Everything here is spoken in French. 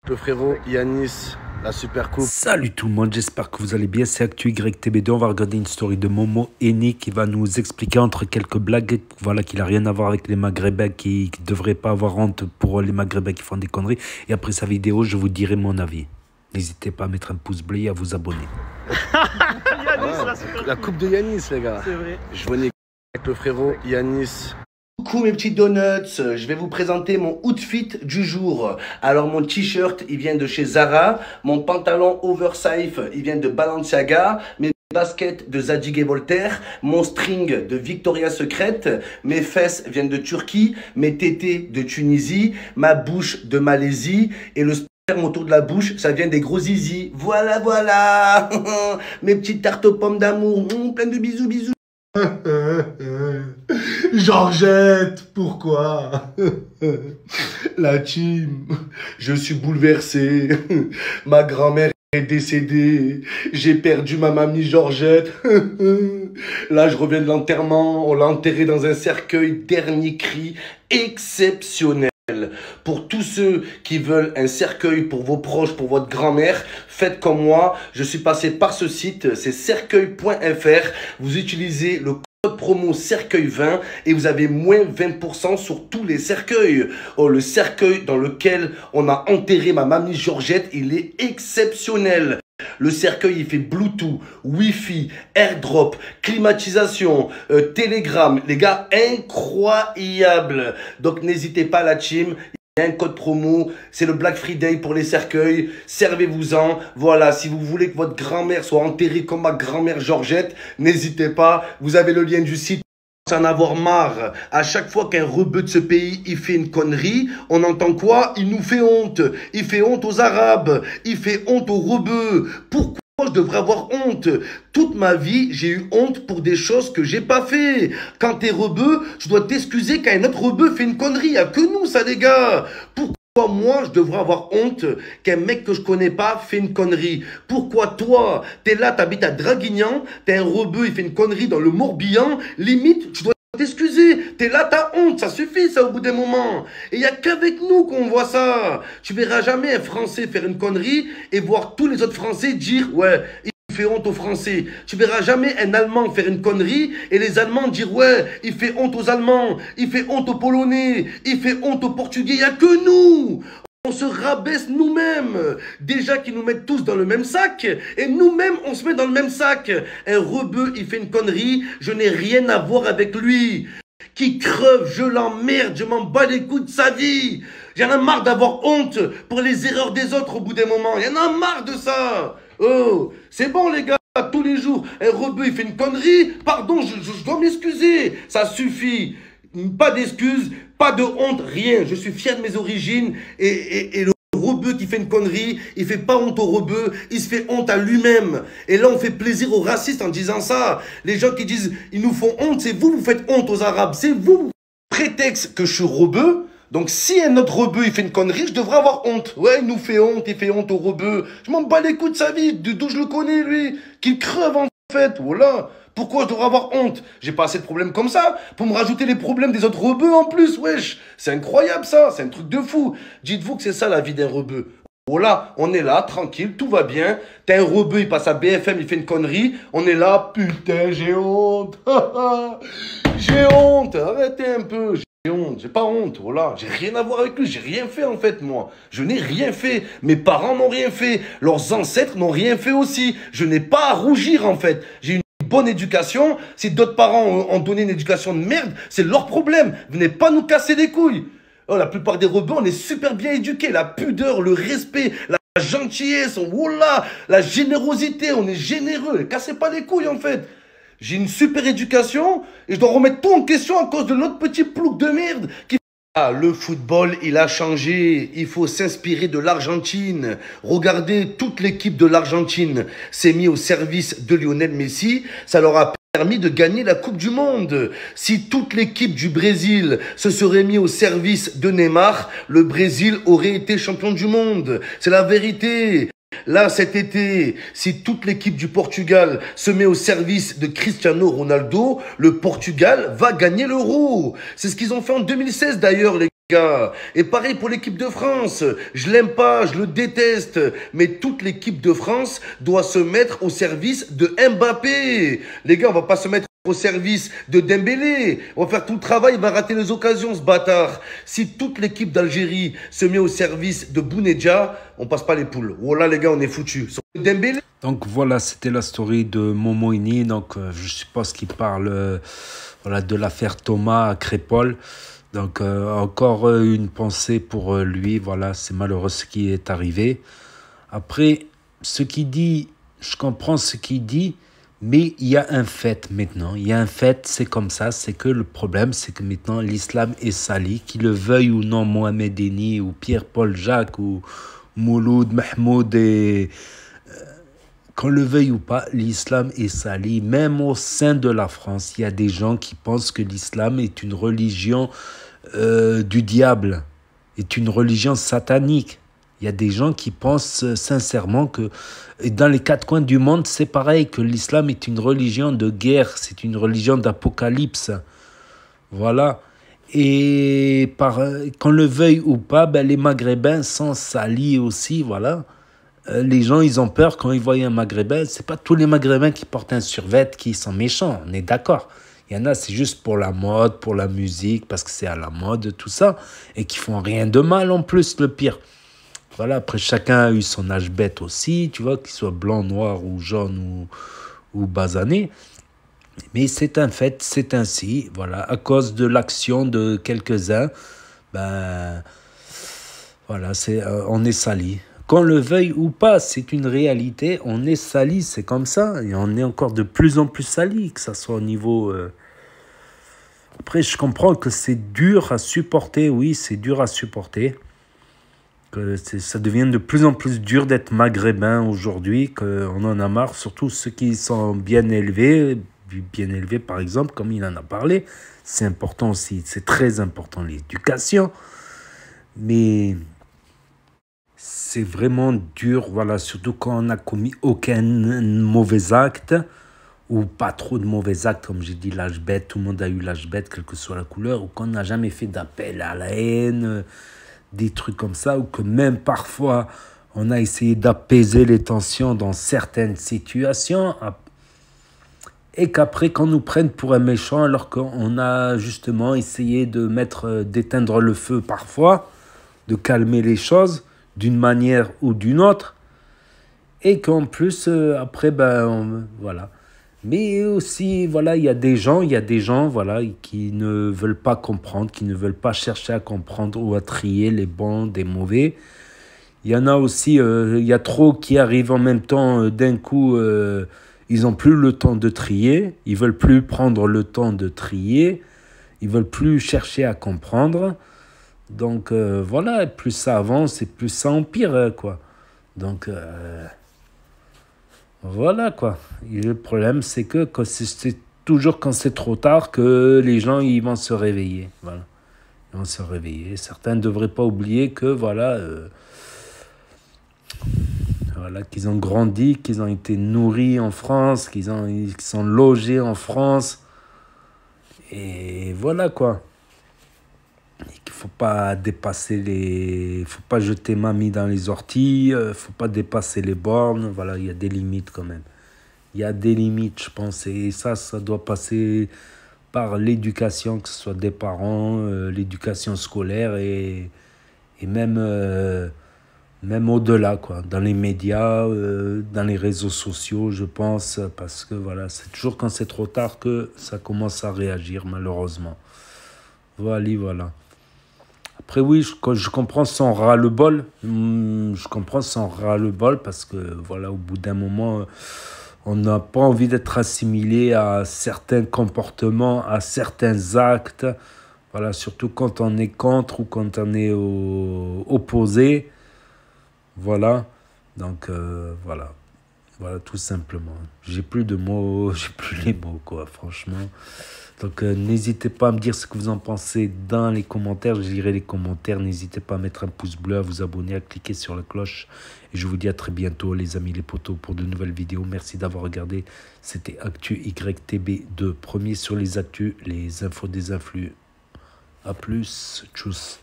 Le frérot Yanis, la super coupe. Salut tout le monde, j'espère que vous allez bien, c'est ActuYTB2, on va regarder une story de Momo Eni qui va nous expliquer entre quelques blagues, voilà, qu'il n'a rien à voir avec les Maghrébins, qui ne devraient pas avoir honte pour les Maghrébins qui font des conneries. Et après sa vidéo, je vous dirai mon avis. N'hésitez pas à mettre un pouce bleu et à vous abonner. Yanis, la coupe de Yanis, les gars. C'est vrai. Je venais avec le frérot Yanis. Coucou mes petits donuts, je vais vous présenter mon outfit du jour. Alors mon t-shirt, il vient de chez Zara, mon pantalon oversize, il vient de Balenciaga, mes baskets de Zadig et Voltaire, mon string de Victoria's Secret, mes fesses viennent de Turquie, mes tétés de Tunisie, ma bouche de Malaisie et le sperme autour de la bouche, ça vient des gros zizi. Voilà, voilà. Mes petites tartes aux pommes d'amour, plein de bisous, bisous. Georgette, pourquoi? La team, Je suis bouleversé. Ma grand-mère est décédée. J'ai perdu ma mamie Georgette. Là, je reviens de l'enterrement. On l'a enterrée dans un cercueil. Dernier cri exceptionnel. Pour tous ceux qui veulent un cercueil pour vos proches, pour votre grand-mère, faites comme moi. Je suis passé par ce site, c'est cercueil.fr. Vous utilisez le code promo cercueil20 et vous avez moins 20% sur tous les cercueils. Oh, le cercueil dans lequel on a enterré ma mamie Georgette, il est exceptionnel. Le cercueil, il fait Bluetooth, Wi-Fi, AirDrop, climatisation, Telegram. Les gars, incroyable. Donc, n'hésitez pas, la team. Il y a un code promo. C'est le Black Friday pour les cercueils. Servez-vous-en. Voilà, si vous voulez que votre grand-mère soit enterrée comme ma grand-mère Georgette, n'hésitez pas. Vous avez le lien du site. En avoir marre. À chaque fois qu'un rebeu de ce pays il fait une connerie, on entend quoi? Il nous fait honte. Il fait honte aux Arabes. Il fait honte aux rebeux. Pourquoi je devrais avoir honte? Toute ma vie, j'ai eu honte pour des choses que j'ai pas fait. Quand t'es rebeu, tu dois t'excuser quand un autre rebeu fait une connerie. Il y a que nous, ça, les gars. Pourquoi moi, je devrais avoir honte qu'un mec que je connais pas fait une connerie? Pourquoi toi, t'es là, t'habites à Draguignan, t'es un rebeu, il fait une connerie dans le Morbihan, limite, tu dois t'excuser. T'es là, t'as honte, ça suffit ça au bout d'un moment. Et il n'y a qu'avec nous qu'on voit ça. Tu verras jamais un Français faire une connerie et voir tous les autres Français dire, ouais, il fait honte aux Français. Tu verras jamais un Allemand faire une connerie et les Allemands dire, ouais, il fait honte aux Allemands, il fait honte aux Polonais, il fait honte aux Portugais. Il n'y a que nous. On se rabaisse nous-mêmes. Déjà qu'ils nous mettent tous dans le même sac. Et nous-mêmes, on se met dans le même sac. Un rebeu, il fait une connerie. Je n'ai rien à voir avec lui. Qui creve, je l'emmerde. Je m'en bats les couilles de sa vie. J'en ai marre d'avoir honte pour les erreurs des autres au bout d'un moment. Il y en a marre de ça. Oh, c'est bon les gars. Tous les jours, un rebeu, il fait une connerie. Pardon, je dois m'excuser. Ça suffit. Pas d'excuses, pas de honte, rien. Je suis fier de mes origines et le rebeu qui fait une connerie, il fait pas honte au rebeu, il se fait honte à lui-même. Et là, on fait plaisir aux racistes en disant ça. Les gens qui disent, ils nous font honte, c'est vous, vous faites honte aux Arabes. C'est vous. Prétexte que je suis rebeu. Donc, si un autre rebeu, il fait une connerie, je devrais avoir honte. Ouais, il nous fait honte, il fait honte au rebeu. Je m'en bats les couilles de sa vie, d'où je le connais, lui. Qu'il creve, en fait. Voilà. Pourquoi je devrais avoir honte? J'ai pas assez de problèmes comme ça pour me rajouter les problèmes des autres rebeux en plus, wesh. C'est incroyable ça, c'est un truc de fou. Dites-vous que c'est ça la vie d'un rebeu. Voilà, on est là, tranquille, tout va bien. T'as un rebeu, il passe à BFM, il fait une connerie. On est là, putain, j'ai honte. J'ai honte, arrêtez un peu. J'ai honte, j'ai pas honte, voilà. J'ai rien à voir avec lui, j'ai rien fait en fait, moi. Je n'ai rien fait. Mes parents n'ont rien fait. Leurs ancêtres n'ont rien fait aussi. Je n'ai pas à rougir en fait. J'ai une bonne éducation. Si d'autres parents ont donné une éducation de merde, c'est leur problème. Venez pas nous casser les couilles. Oh, la plupart des rebeux, on est super bien éduqués. La pudeur, le respect, la gentillesse, voilà, la générosité, on est généreux. Cassez pas les couilles en fait. J'ai une super éducation et je dois remettre tout en question à cause de l'autre petit plouc de merde qui... Ah, le football, il a changé. Il faut s'inspirer de l'Argentine. Regardez, toute l'équipe de l'Argentine s'est mise au service de Lionel Messi. Ça leur a permis de gagner la Coupe du Monde. Si toute l'équipe du Brésil se serait mise au service de Neymar, le Brésil aurait été champion du monde. C'est la vérité. Là, cet été, si toute l'équipe du Portugal se met au service de Cristiano Ronaldo, le Portugal va gagner l'Euro. C'est ce qu'ils ont fait en 2016 d'ailleurs, les gars. Et pareil pour l'équipe de France. Je l'aime pas, je le déteste. Mais toute l'équipe de France doit se mettre au service de Mbappé. Les gars, on va pas se mettre au service de Dembélé. On va faire tout le travail, il va rater les occasions, ce bâtard. Si toute l'équipe d'Algérie se met au service de Bounedjah, on passe pas les poules. Voilà, les gars, on est foutus. Dembélé. Donc voilà, c'était la story de Momo Eni. Donc je suppose qu'il parle voilà, de l'affaire Thomas à Crépol. Donc encore une pensée pour lui. Voilà, c'est malheureux ce qui est arrivé. Après, ce qu'il dit, je comprends ce qu'il dit, mais il y a un fait maintenant. Il y a un fait, c'est comme ça. C'est que le problème, c'est que maintenant l'islam est sali. Qu'il le veuille ou non, Mohamed Eni ou Pierre-Paul Jacques ou Mouloud, Mahmoud et... Qu'on le veuille ou pas, l'islam est sali. Même au sein de la France, il y a des gens qui pensent que l'islam est une religion du diable, est une religion satanique. Il y a des gens qui pensent sincèrement que dans les quatre coins du monde, c'est pareil, que l'islam est une religion de guerre, c'est une religion d'apocalypse. Voilà. Et qu'on le veuille ou pas, ben, les Maghrébins sont salis aussi, voilà. Les gens, ils ont peur quand ils voient un Maghrébin. C'est pas tous les Maghrébins qui portent un survêt qui sont méchants, on est d'accord. Il y en a, c'est juste pour la mode, pour la musique, parce que c'est à la mode, tout ça, et qui font rien de mal en plus, le pire. Voilà, après, chacun a eu son âge bête aussi, tu vois, qu'il soit blanc, noir ou jaune ou basané. Mais c'est un fait, c'est ainsi, voilà, à cause de l'action de quelques-uns, ben, voilà, on est sali. Qu'on le veuille ou pas, c'est une réalité, on est sali, c'est comme ça, et on est encore de plus en plus sali, que ça soit au niveau... Après, je comprends que c'est dur à supporter, oui, c'est dur à supporter, que ça devient de plus en plus dur d'être maghrébin aujourd'hui, qu'on en a marre, surtout ceux qui sont bien élevés, par exemple, comme il en a parlé, c'est important aussi, c'est très important, l'éducation, mais... C'est vraiment dur, voilà, surtout quand on n'a commis aucun mauvais acte, ou pas trop de mauvais actes, comme j'ai dit, l'âge bête, tout le monde a eu l'âge bête, quelle que soit la couleur, ou qu'on n'a jamais fait d'appel à la haine, des trucs comme ça, ou que même parfois, on a essayé d'apaiser les tensions dans certaines situations, et qu'après, qu'on nous prenne pour un méchant, alors qu'on a justement essayé d'éteindre le feu parfois, de calmer les choses, d'une manière ou d'une autre, et qu'en plus, après, voilà. Mais aussi, voilà, il y a des gens, voilà, qui ne veulent pas comprendre, qui ne veulent pas chercher à comprendre ou à trier les bons des mauvais. Il y en a aussi, il y a trop qui arrivent en même temps, d'un coup, ils n'ont plus le temps de trier, ils veulent plus prendre le temps de trier, ils veulent plus chercher à comprendre. Donc voilà, plus ça avance et plus ça empire, quoi. Donc voilà, quoi. Et le problème, c'est que c'est toujours quand c'est trop tard que les gens ils vont se réveiller. Voilà. Ils vont se réveiller. Certains ne devraient pas oublier que voilà, voilà, qu'ils ont grandi, qu'ils ont été nourris en France, qu'ils sont logés en France. Et voilà, quoi. Il faut pas faut pas jeter mamie dans les orties, faut pas dépasser les bornes, voilà, il y a des limites quand même. Il y a des limites, je pense, et ça doit passer par l'éducation, que ce soit des parents, l'éducation scolaire et même, même au-delà, quoi, dans les médias, dans les réseaux sociaux, je pense, parce que voilà, c'est toujours quand c'est trop tard que ça commence à réagir, malheureusement. Voilà. Après, oui, je comprends son ras-le-bol. Je comprends son ras-le-bol parce que, voilà, au bout d'un moment, on n'a pas envie d'être assimilé à certains comportements, à certains actes. Voilà, surtout quand on est contre ou quand on est opposé. Voilà. Donc, voilà. Voilà, tout simplement. J'ai plus de mots, j'ai plus les mots, quoi, franchement. Donc, n'hésitez pas à me dire ce que vous en pensez dans les commentaires. Je lirai les commentaires. N'hésitez pas à mettre un pouce bleu, à vous abonner, à cliquer sur la cloche. Et je vous dis à très bientôt, les amis, les potos, pour de nouvelles vidéos. Merci d'avoir regardé. C'était Actu YTB2. Premier sur les actus, les infos des influx. À plus. Tchuss.